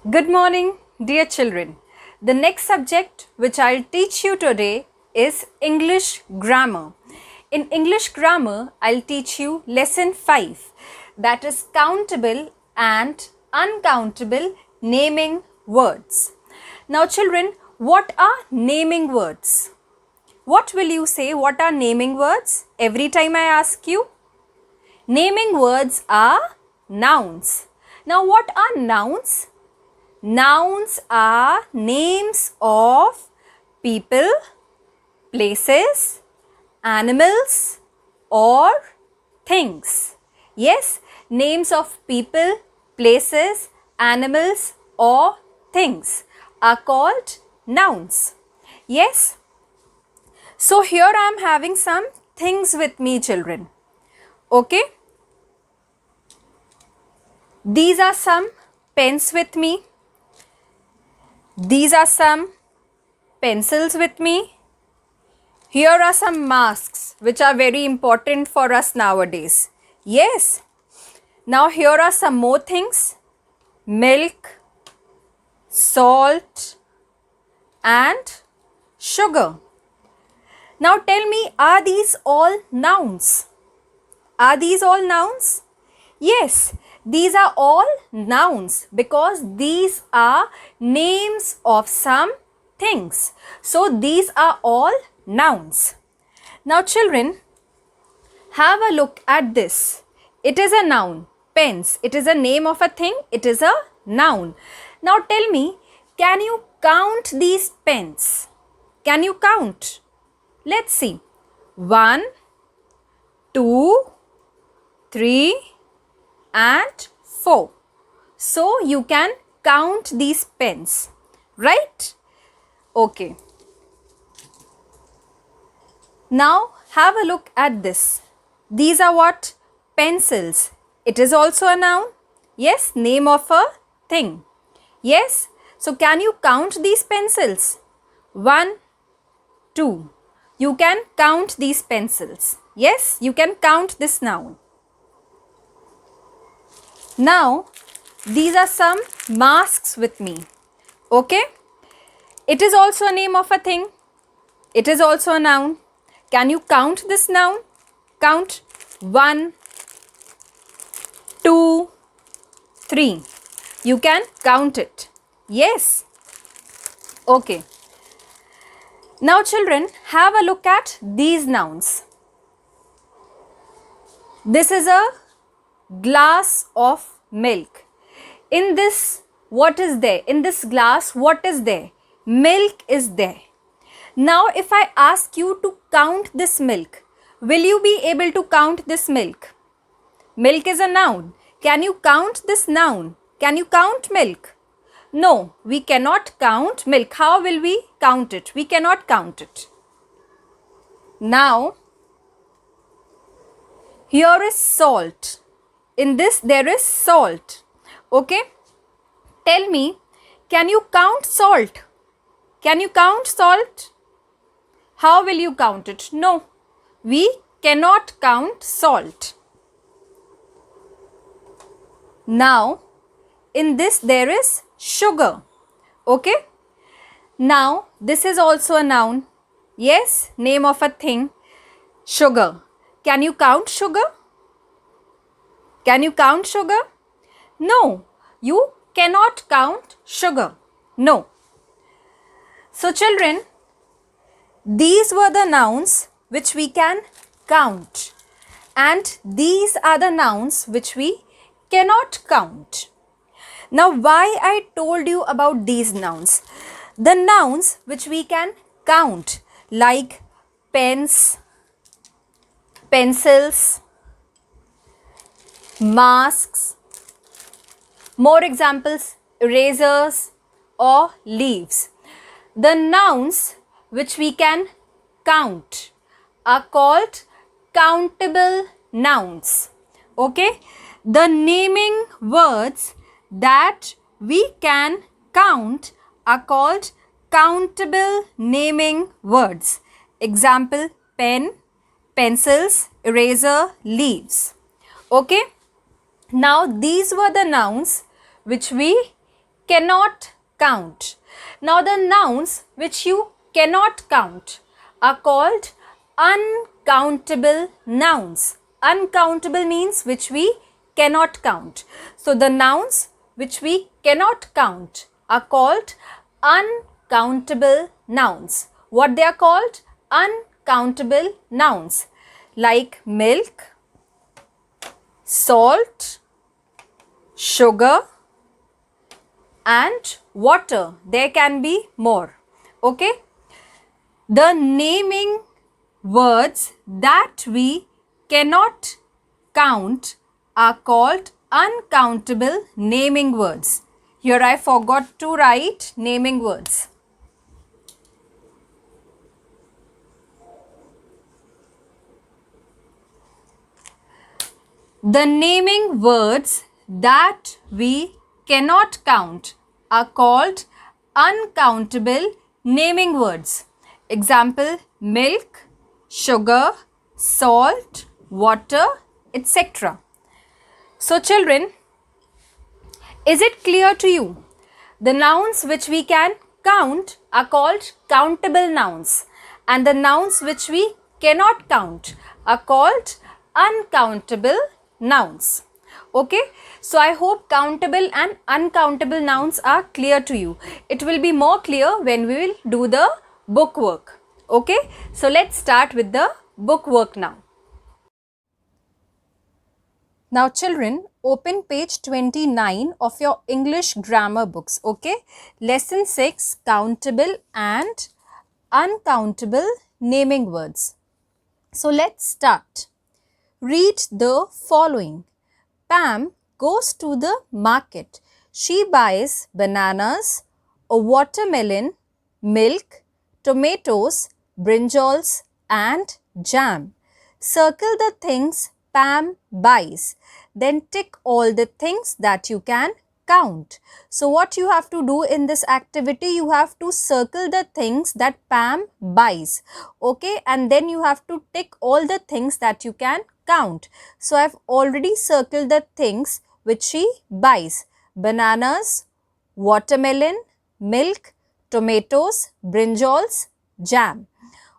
Good morning, dear children. The next subject which I'll teach you today is English grammar. In English grammar, I'll teach you lesson 5, that is countable and uncountable naming words. Now children, what are naming words? What will you say? What are naming words? Every time I ask you, naming words are nouns. Now what are nouns? Nouns are names of people, places, animals or things. Yes, names of people, places, animals or things are called nouns. Yes. So here I am having some things with me, children. Okay. These are some pens with me. These are some pencils with me. Here are some masks which are very important for us nowadays. Yes. Now here are some more things. Milk, salt and sugar. Now tell me, are these all nouns? Are these all nouns? Yes, these are all nouns because these are names of some things. So these are all nouns. Now children, have a look at this. It is a noun. Pens. It is a name of a thing. It is a noun. Now tell me, can you count these pens? Can you count? Let's see. 1, 2, 3 and 4. So you can count these pens, right? Okay. Now have a look at this. These are what? Pencils. It is also a noun. Yes, name of a thing. Yes. So can you count these pencils? 1, 2. You can count these pencils. Yes, you can count this noun. Now, these are some masks with me. Okay? It is also a name of a thing. It is also a noun. Can you count this noun? Count 1, 2, 3. You can count it. Yes. Okay. Now children, have a look at these nouns. This is a glass of milk. In this, what is there? In this glass, what is there? Milk is there. Now if I ask you to count this milk, will you be able to count this milk? Milk is a noun. Can you count this noun? Can you count milk? No, we cannot count milk. How will we count it? We cannot count it. Now, here is salt. In this, there is salt. Okay? Tell me, can you count salt? Can you count salt? How will you count it? No, we cannot count salt. Now, in this, there is sugar. Okay? Now, this is also a noun. Yes, name of a thing. Sugar. Can you count sugar? Can you count sugar? No, you cannot count sugar. No. So children, these were the nouns which we can count. And these are the nouns which we cannot count. Now why I told you about these nouns? The nouns which we can count, like pens, pencils, masks, more examples, erasers or leaves. The nouns which we can count are called countable nouns. Okay? The naming words that we can count are called countable naming words. Example, pen, pencils, eraser, leaves. Okay? Now these were the nouns which we cannot count. Now the nouns which you cannot count are called uncountable nouns. Uncountable means which we cannot count. So the nouns which we cannot count are called uncountable nouns. What they are called? Uncountable nouns, like milk, salt, sugar and water. There can be more. Okay. The naming words that we cannot count are called uncountable naming words. Here I forgot to write naming words. The naming words that we cannot count are called uncountable naming words. Example, milk, sugar, salt, water, etc. So children, is it clear to you? The nouns which we can count are called countable nouns, and the nouns which we cannot count are called uncountable nouns. Okay, so I hope countable and uncountable nouns are clear to you. It will be more clear when we will do the book work. Okay, so let's start with the book work now. Now children, open page 29 of your English grammar books. Okay, lesson 6, countable and uncountable naming words. So let's start. Read the following. Pam goes to the market. She buys bananas, a watermelon, milk, tomatoes, brinjals and jam. Circle the things Pam buys. Then tick all the things that you can count. So what you have to do in this activity, you have to circle the things that Pam buys. Okay, and then you have to tick all the things that you can count. So I have already circled the things which she buys. Bananas, watermelon, milk, tomatoes, brinjals, jam.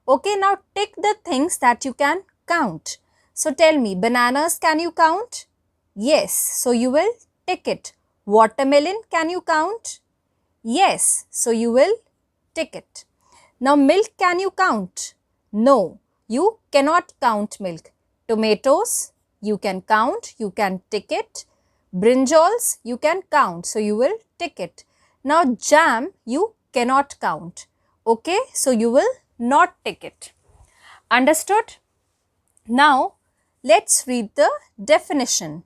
Okay, now tick the things that you can count. So tell me, bananas can you count? Yes, so you will tick it. Watermelon can you count? Yes, so you will tick it. Now milk can you count? No, you cannot count milk. Tomatoes you can count, you can tick it. Brinjals you can count, so you will tick it. Now jam you cannot count. Okay, so you will not tick it. Understood? Now let's read the definition.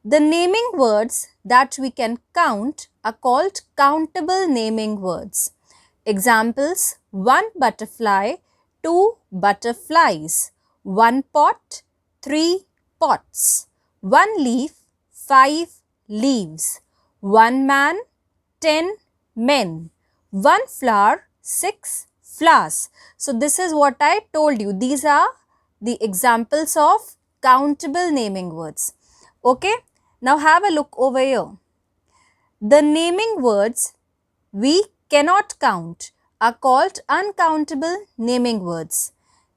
The naming words that we can count are called countable naming words. Examples: 1 butterfly, 2 butterflies, 1 pot, 3 pots, 1 leaf, 5 leaves, 1 man, 10 men, 1 flower, 6 flowers. So this is what I told you. These are the examples of countable naming words. Okay, now have a look over here. The naming words we cannot count are called uncountable naming words.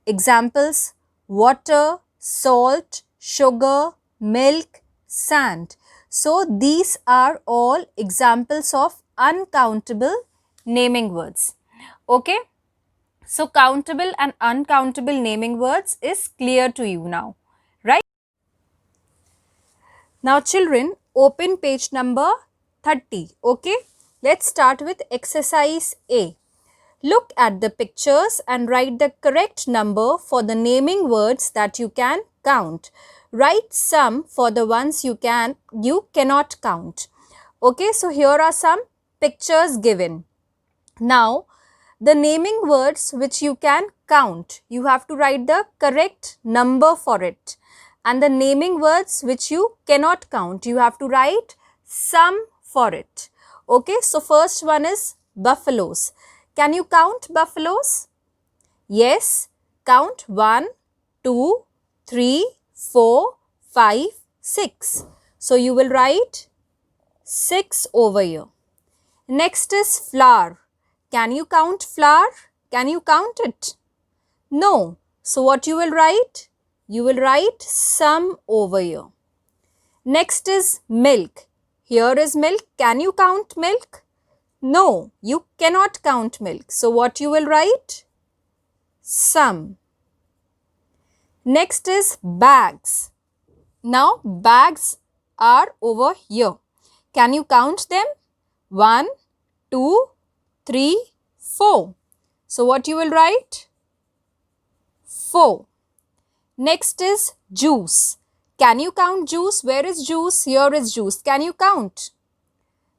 Examples: water, salt, sugar, milk, sand. So these are all examples of uncountable naming words. Okay, so countable and uncountable naming words is clear to you now, right? Now children, open page number 30. Okay, let's start with exercise A. Look at the pictures and write the correct number for the naming words that you can count. Write some for the ones you cannot count. Okay, so here are some pictures given. Now, the naming words which you can count, you have to write the correct number for it. And the naming words which you cannot count, you have to write some for it. Okay, so first one is buffaloes. Can you count buffaloes? Yes, count 1, 2, 3, 4, 5, 6. So you will write 6 over here. Next is flower. Can you count flower? Can you count it? No. So what you will write? You will write some over here. Next is milk. Here is milk. Can you count milk? No, you cannot count milk. So what you will write? Some. Next is bags. Now bags are over here. Can you count them? 1, 2, 3, 4. So what you will write? 4. Next is juice. Can you count juice? Where is juice? Here is juice. Can you count?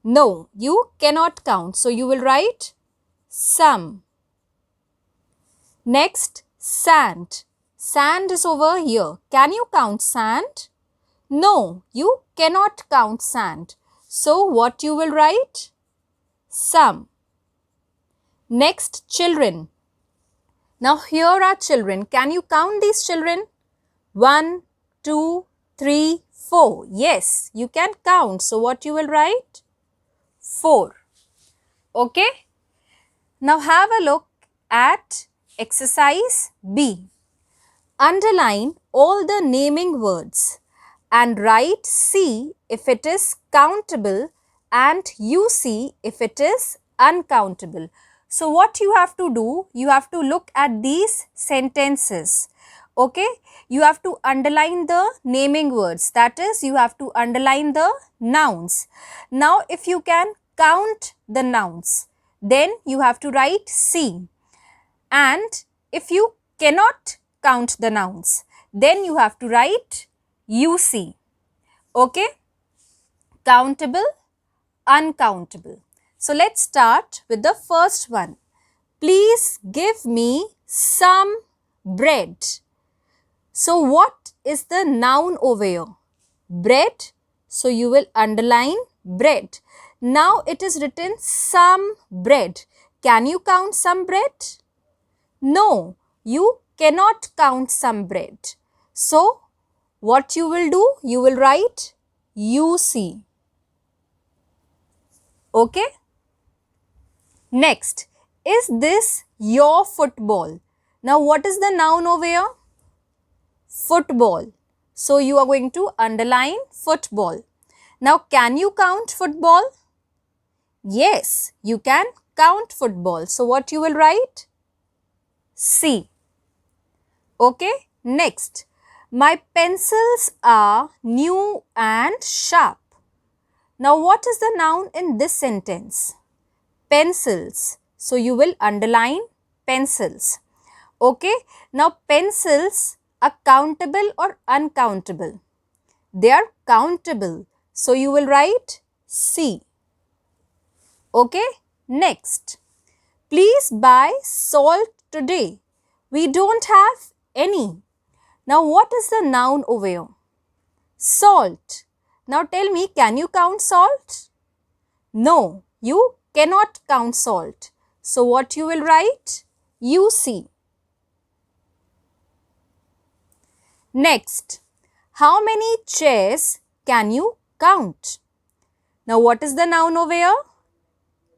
No, you cannot count. So you will write some. Next, sand. Sand is over here. Can you count sand? No, you cannot count sand. So what you will write? Some. Next, children. Now here are children. Can you count these children? 1, 2, 3, 4. Yes, you can count. So what you will write? 4. Okay. Now have a look at exercise B. Underline all the naming words and write C if it is countable and UC if it is uncountable. So what you have to do, you have to look at these sentences. Okay, you have to underline the naming words, that is you have to underline the nouns. Now if you can count the nouns, then you have to write C, and if you cannot count the nouns, then you have to write UC. Okay, countable, uncountable. So let's start with the first one. Please give me some bread. So what is the noun over here? Bread. So you will underline bread. Now it is written some bread. Can you count some bread? No, you cannot count some bread. So what you will do? You will write UC. Okay. Next, is this your football? Now what is the noun over here? Football. So you are going to underline football. Now can you count football? Yes, you can count football. So what you will write? C. Okay. Next, my pencils are new and sharp. Now what is the noun in this sentence? Pencils. So you will underline pencils. Okay. Now pencils are countable or uncountable? They are countable. So you will write C. Okay. Next, please buy salt today. We don't have any. Now what is the noun over here? Salt. Now tell me, can you count salt? No, you cannot count salt. So what you will write? UC. Next, how many chairs can you count? Now what is the noun over here?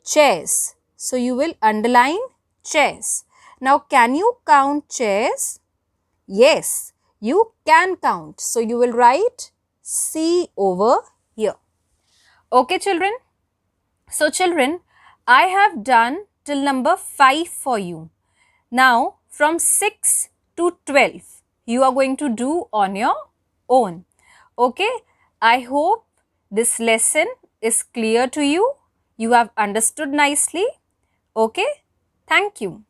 Chairs. So you will underline chairs. Now can you count chairs? Yes, you can count. So you will write C over here. Okay children. So children, I have done till number 5 for you. Now from 6 to 12 you are going to do on your own. Okay. I hope this lesson is clear to you. You have understood nicely. Okay. Thank you.